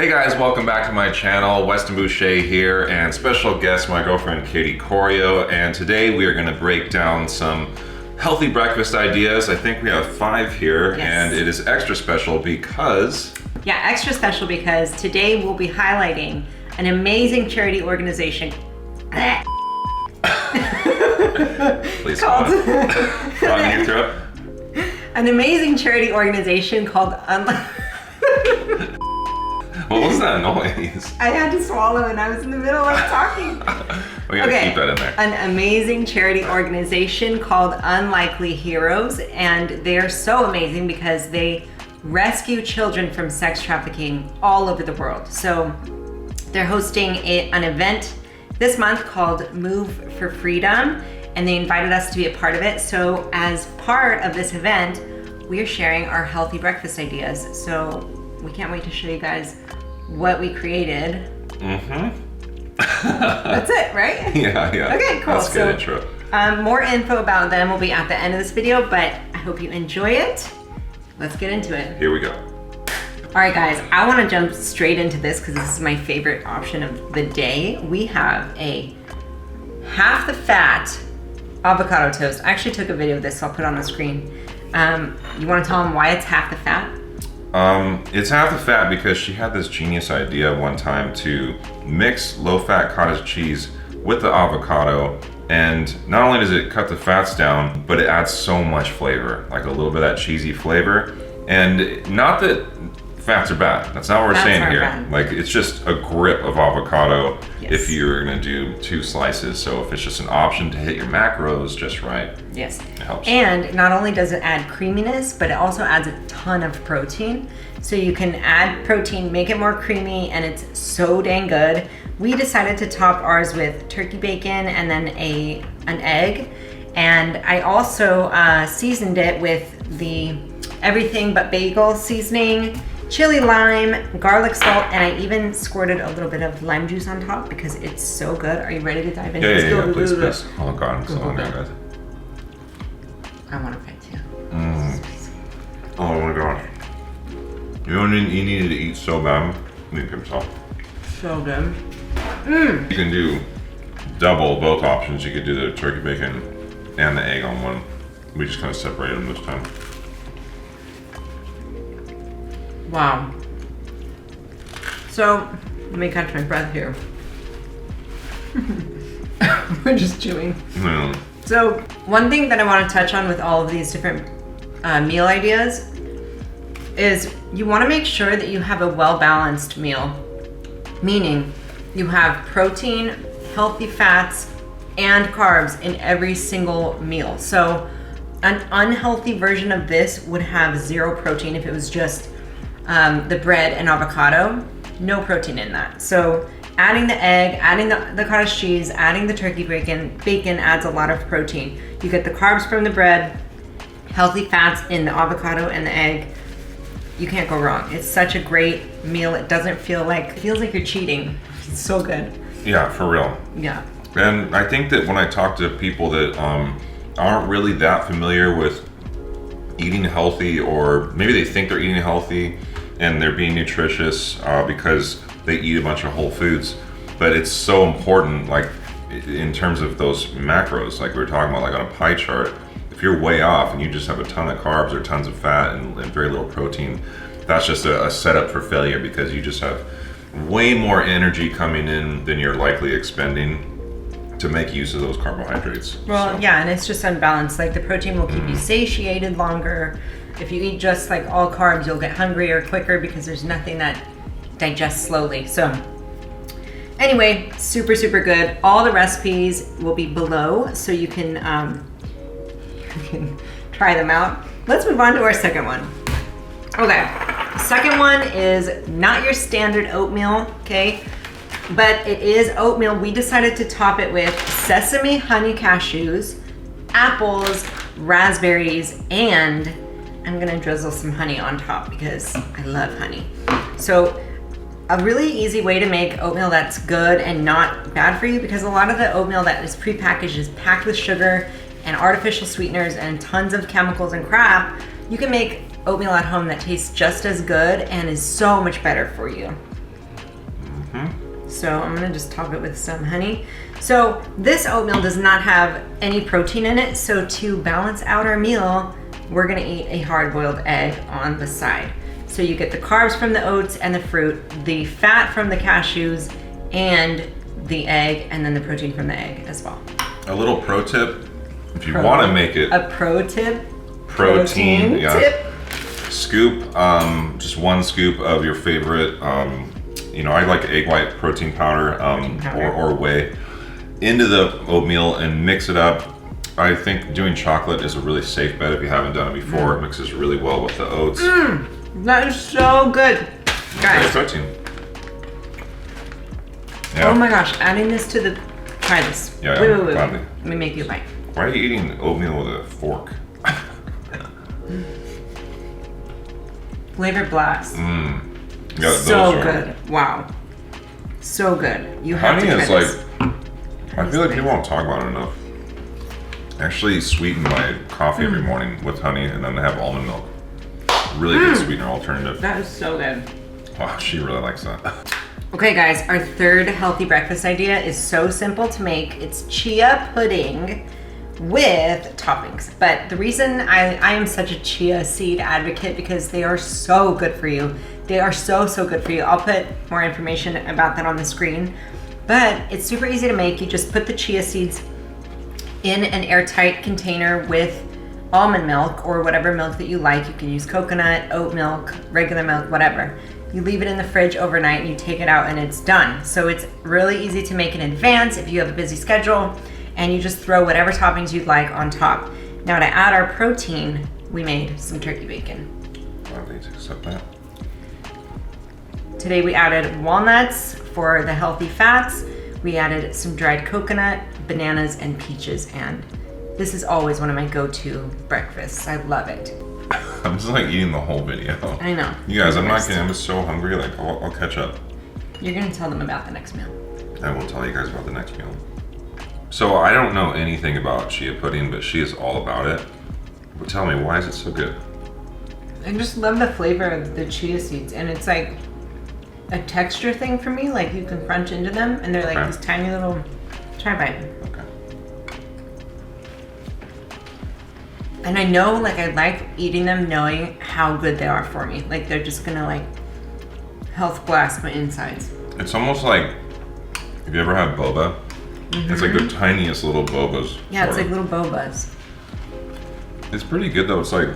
Hey guys, welcome back to my channel. Weston Boucher here, and special guest, my girlfriend Katie Corio. And today we are going to break down some healthy breakfast ideas. I think we have 5 here, yes. And it is extra special because... Yeah, extra special because today we'll be highlighting an amazing charity organization. Please called... Frog in your throat. An amazing charity organization called What was that noise? I had to swallow and I was in the middle of talking. We gotta keep that in there. An amazing charity organization called Unlikely Heroes, and they're so amazing because they rescue children from sex trafficking all over the world. So they're hosting an event this month called Move for Freedom, and they invited us to be a part of it. So as part of this event, we are sharing our healthy breakfast ideas. So we can't wait to show you guys what we created. That's it, right? Yeah. Okay, cool. That's a good intro. More info about them will be at the end of this video, but I hope you enjoy it. Let's get into it. Here we go. All right, guys, I want to jump straight into this because this is my favorite option of the day. We have a half the fat avocado toast. I actually took a video of this, so I'll put it on the screen. You want to tell them why it's half the fat? It's half the fat because she had this genius idea one time to mix low-fat cottage cheese with the avocado, and not only does it cut the fats down, but it adds so much flavor, like a little bit of that cheesy flavor. And not that fats are bad, that's not what we're saying here. Bad. Like, it's just a grip of avocado, yes. If you're gonna do 2 slices. So if it's just an option to hit your macros just right, yes, it helps. And not only does it add creaminess, but it also adds a ton of protein. So you can add protein, make it more creamy, and it's so dang good. We decided to top ours with turkey bacon and then an egg. And I also seasoned it with the everything but bagel seasoning, chili, lime, garlic salt, and I even squirted a little bit of lime juice on top because it's so good. Are you ready to dive into this? Yeah, please. Oh God, I'm so hungry, guys. I want to fight too. Oh my God. You know, you needed to eat so bad. You need pimp salt. So good. You can do double both options. You could do the turkey bacon and the egg on one. We just kind of separated them this time. Wow. So, let me catch my breath here. We're just chewing. So, one thing that I want to touch on with all of these different meal ideas is you want to make sure that you have a well-balanced meal. Meaning, you have protein, healthy fats, and carbs in every single meal. So, an unhealthy version of this would have 0 protein if it was just the bread and avocado, no protein in that. So adding the egg, adding the cottage cheese, adding the turkey bacon adds a lot of protein. You get the carbs from the bread, healthy fats in the avocado and the egg. You can't go wrong. It's such a great meal. It doesn't feel like, it feels like you're cheating. It's so good. Yeah, for real. Yeah. And I think that when I talk to people that aren't really that familiar with eating healthy, or maybe they think they're eating healthy and they're being nutritious because they eat a bunch of whole foods, but it's so important, like in terms of those macros, like we were talking about, like on a pie chart, if you're way off and you just have a ton of carbs or tons of fat and very little protein, that's just a setup for failure because you just have way more energy coming in than you're likely expending to make use of those carbohydrates. Well, yeah, and it's just unbalanced. Like the protein will keep you satiated longer. If you eat just like all carbs, you'll get hungrier quicker because there's nothing that digests slowly. So anyway, super, super good. All the recipes will be below so you can try them out. Let's move on to our second one. Okay, second one is not your standard oatmeal, okay? But it is oatmeal. We decided to top it with sesame honey cashews, apples, raspberries, and I'm gonna drizzle some honey on top because I love honey. So a really easy way to make oatmeal that's good and not bad for you, because a lot of the oatmeal that is prepackaged is packed with sugar and artificial sweeteners and tons of chemicals and crap. You can make oatmeal at home that tastes just as good and is so much better for you. So I'm gonna just top it with some honey. So this oatmeal does not have any protein in it. So to balance out our meal, we're gonna eat a hard-boiled egg on the side. So you get the carbs from the oats and the fruit, the fat from the cashews, and the egg, and then the protein from the egg as well. A little pro tip, if you want to make it a pro tip, protein tip. Scoop, just 1 scoop of your favorite, I like egg white protein powder, or whey, into the oatmeal and mix it up. I think doing chocolate is a really safe bet if you haven't done it before. It mixes really well with the oats. That is so good, guys. Protein. Yeah. Oh my gosh, adding this to the, try this. Yeah, wait. gladly. Let me make you a bite. Why are you eating oatmeal with a fork? Flavor blast. Yeah, so good. Wow. So good. You have honey to try is this. I feel like people don't talk about it enough. I actually sweeten my coffee every morning with honey, and then I have almond milk. Really good sweetener alternative. That is so good. Oh, she really likes that. Okay guys, our third healthy breakfast idea is so simple to make. It's chia pudding with toppings. But the reason I am such a chia seed advocate, because they are so good for you. They are so good for you. I'll put more information about that on the screen. But it's super easy to make. You just put the chia seeds in an airtight container with almond milk or whatever milk that you like. You can use coconut, oat milk, regular milk, whatever. You leave it in the fridge overnight and you take it out and it's done. So it's really easy to make in advance if you have a busy schedule, and you just throw whatever toppings you'd like on top. Now to add our protein, we made some turkey bacon. I'll need to accept that. Today we added walnuts for the healthy fats. We added some dried coconut, bananas, and peaches, and this is always one of my go-to breakfasts. I love it. I'm just like eating the whole video. I know. You guys, I'm not kidding. I'm just so hungry. Like, I'll catch up. You're gonna tell them about the next meal. I will tell you guys about the next meal. So I don't know anything about chia pudding, but she is all about it. But tell me, why is it so good? I just love the flavor of the chia seeds, and it's like a texture thing for me. Like you can crunch into them, and they're like this tiny little. Try a bite. Okay. And I know, like, I like eating them knowing how good they are for me. Like they're just gonna like health blast my insides. It's almost like, have you ever had boba? It's like the tiniest little bobas. Yeah, it's like little bobas. It's pretty good though. It's like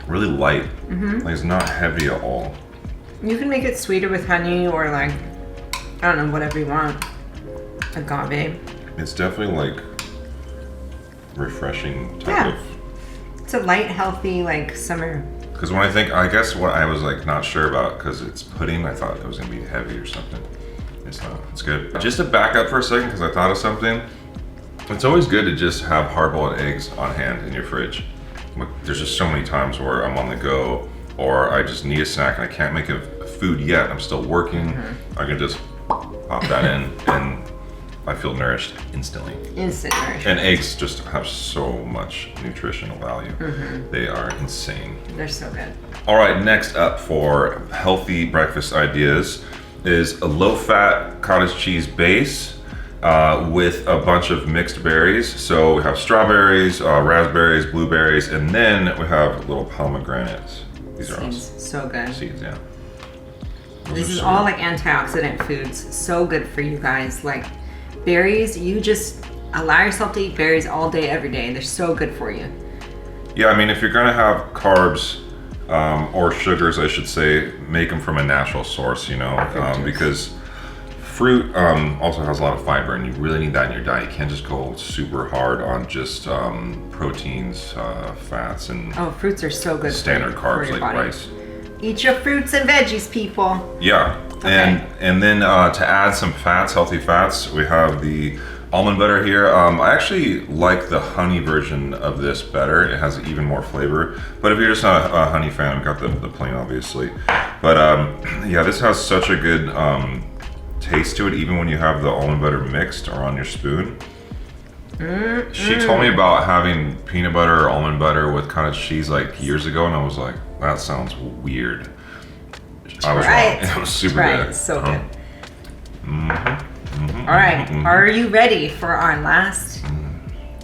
really light. Like it's not heavy at all. You can make it sweeter with honey or like, I don't know, whatever you want. Agave. It's definitely like refreshing type of. It's a light, healthy, like summer. Because when I guess what I was like not sure about, because it's pudding, I thought it was gonna be heavy or something. It's not. It's good. Just to back up for a second, because I thought of something. It's always good to just have hard-boiled eggs on hand in your fridge. There's just so many times where I'm on the go, or I just need a snack and I can't make a food yet. I'm still working. I can just pop that in, and I feel nourished instantly. Instant nourishment. And eggs just have so much nutritional value. They are insane. They're so good. All right, next up for healthy breakfast ideas is a low-fat cottage cheese base with a bunch of mixed berries. So we have strawberries, raspberries, blueberries, and then we have little pomegranates. These are awesome. So good. Seeds, yeah. This is all like antioxidant foods. So good for you guys. Like berries, you just allow yourself to eat berries all day, every day. They're so good for you. Yeah, I mean, if you're gonna have carbs or sugars, I should say, make them from a natural source, you know, because fruit also has a lot of fiber, and you really need that in your diet. You can't just go super hard on just proteins, fats, and fruits are so good. Standard carbs like body. rice. Eat your fruits and veggies, people. Yeah, and then to add some fats, healthy fats, we have the almond butter here. I actually like the honey version of this better. It has even more flavor. But if you're just not a honey fan, I've got the plain, obviously. But yeah, this has such a good taste to it, even when you have the almond butter mixed or on your spoon. She told me about having peanut butter or almond butter with cottage cheese like years ago, and I was like, that sounds weird. I was wrong. It was super good. It's so good. All right, are you ready for our last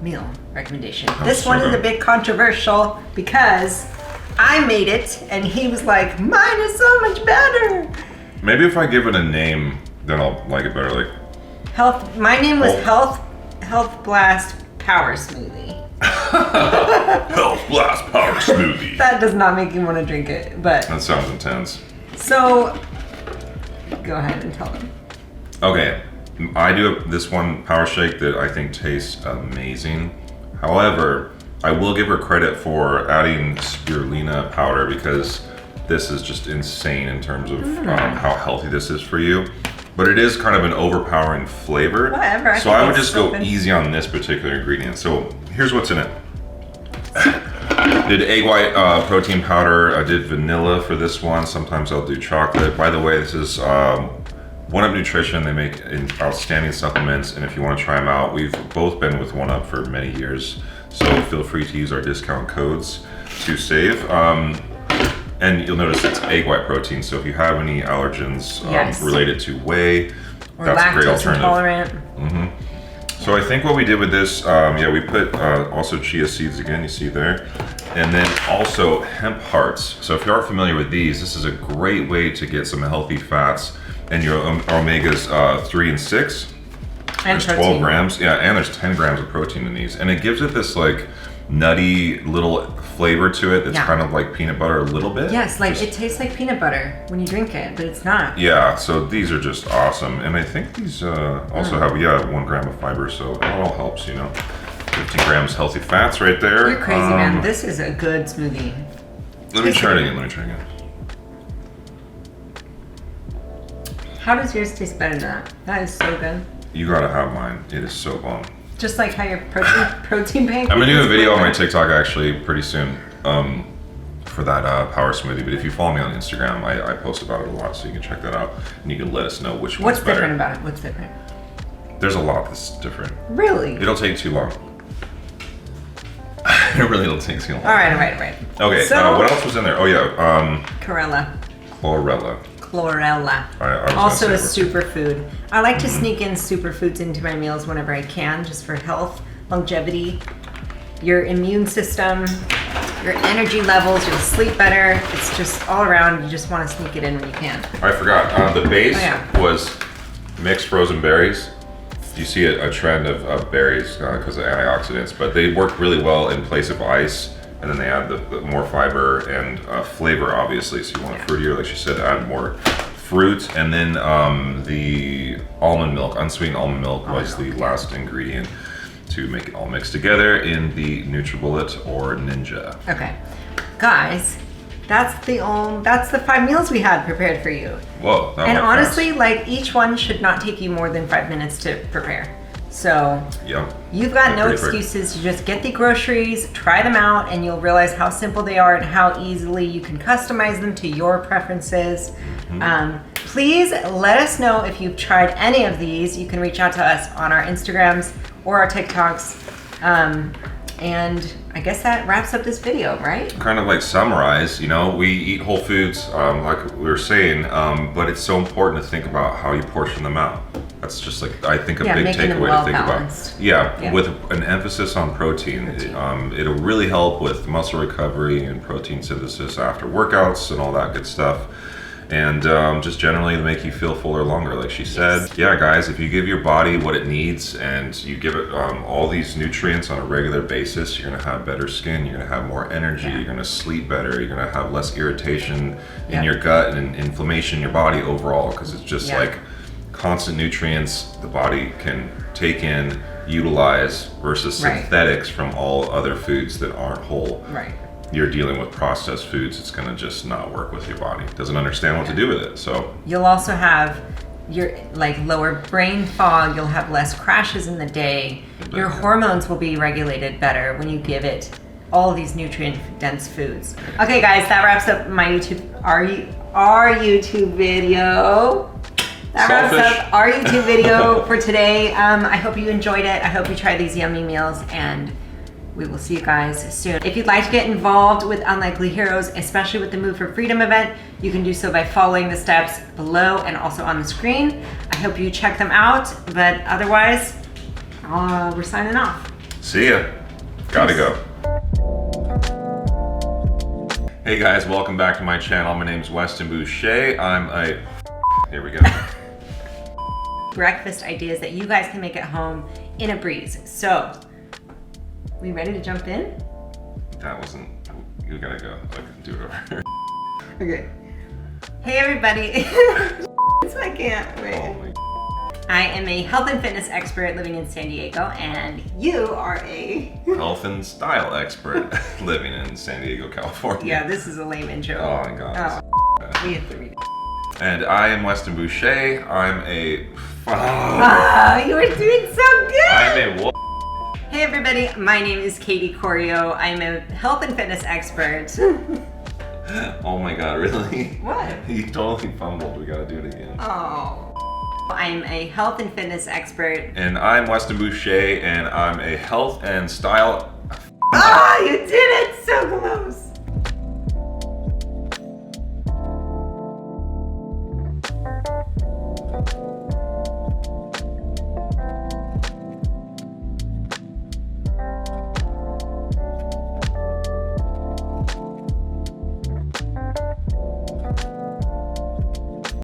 meal recommendation? This one is a bit controversial because I made it and he was like, mine is so much better. Maybe if I give it a name, then I'll like it better. Like Health. My name was Health Blast Power Smoothie. Health Blast Power Smoothie. That does not make you want to drink it, but That sounds intense. So, go ahead and tell them. Okay, I do this one power shake that I think tastes amazing. However, I will give her credit for adding spirulina powder because this is just insane in terms of how healthy this is for you. But it is kind of an overpowering flavor. Whatever. So I would just go easy on this particular ingredient. So here's what's in it. Did egg white protein powder. I did vanilla for this one. Sometimes I'll do chocolate. By the way, this is One Up Nutrition. They make outstanding supplements, and if you want to try them out, we've both been with One Up for many years. So feel free to use our discount codes to save. And you'll notice it's egg white protein. So if you have any allergens related to whey, that's a great alternative. Intolerant. So I think what we did with this, we put also chia seeds again, you see there. And then also hemp hearts. So if you aren't familiar with these, this is a great way to get some healthy fats and your omegas 3 and 6. And there's 12 grams, and there's 10 grams of protein in these. And it gives it this like nutty little flavor to it that's kind of like peanut butter a little bit. Yes, like it tastes like peanut butter when you drink it, but it's not. Yeah, so these are just awesome. And I think these also have, 1 gram of fiber, so it all helps, 15 grams healthy fats right there. You're crazy, man. This is a good smoothie. Let me try it again. How does yours taste better than that? That is so good. You gotta have mine. It is so bomb. Just like how your protein pancake. I'm gonna do a video on my TikTok actually pretty soon for that power smoothie. But if you follow me on Instagram, I post about it a lot, so you can check that out and you can let us know which one's better. What's different about it? What's different? There's a lot that's different. Really? It'll take too long. It really will take too long. All right. Okay. So, what else was in there? Oh yeah. Chlorella. I Also a superfood. I like to sneak in superfoods into my meals whenever I can, just for health, longevity, your immune system, your energy levels, you'll sleep better. It's just all around, you just want to sneak it in when you can. I forgot, the base was mixed frozen berries. You see a trend of berries because of antioxidants, but they work really well in place of ice. And then they add the more fiber and flavor, obviously. So you want it fruitier, like she said, add more fruit. And then the almond milk, unsweetened almond milk was the last ingredient to make it all mixed together in the NutriBullet or Ninja. Okay, guys, that's the 5 meals we had prepared for you. Whoa, that and went honestly, fast. like each one should not take you more than 5 minutes to prepare. So you've got no excuses. You just get the groceries, try them out, and you'll realize how simple they are and how easily you can customize them to your preferences. Please let us know if you've tried any of these. You can reach out to us on our Instagrams or our TikToks. And I guess that wraps up this video, right? Kind of like summarize, we eat whole foods, like we were saying, but it's so important to think about how you portion them out. That's just like, I think, a big takeaway to think about. Yeah, with an emphasis on protein. It'll really help with muscle recovery and protein synthesis after workouts and all that good stuff. And just generally to make you feel fuller longer, like she said. Yeah, guys, if you give your body what it needs and you give it all these nutrients on a regular basis, you're gonna have better skin, you're gonna have more energy, you're gonna sleep better, you're gonna have less irritation in your gut and inflammation in your body overall, because it's just like constant nutrients the body can take in, utilize, versus synthetics from all other foods that aren't whole. Right. You're dealing with processed foods, it's gonna just not work with your body. It doesn't understand what to do with it, so. You'll also have your lower brain fog, you'll have less crashes in the day. Your hormones will be regulated better when you give it all of these nutrient-dense foods. Okay guys, that wraps up my our YouTube video. That wraps up our YouTube video for today. I hope you enjoyed it. I hope you try these yummy meals, and We will see you guys soon. If you'd like to get involved with Unlikely Heroes, especially with the Move for Freedom event, you can do so by following the steps below and also on the screen. I hope you check them out, but otherwise, we're signing off. See ya. Gotta go. Hey guys, welcome back to my channel. My name's Weston Boucher. Here we go. Breakfast ideas that you guys can make at home in a breeze. So, we ready to jump in? That wasn't, you gotta go. I can do it over. Okay. Hey everybody. I can't wait. Oh my. I am a health and fitness expert living in San Diego, and you are a Health and style expert living in San Diego, California. Yeah, this is a lame intro. Oh my god. Oh, we have to read it. And I am Weston Boucher. I'm a... You were doing so good! I'm a... Hey everybody, my name is Katie Corio. I'm a health and fitness expert. Oh my god, really? What? You totally fumbled. We gotta do it again. Oh. I'm a health and fitness expert. And I'm Weston Boucher, and I'm a health and style... Oh, you did it! So close!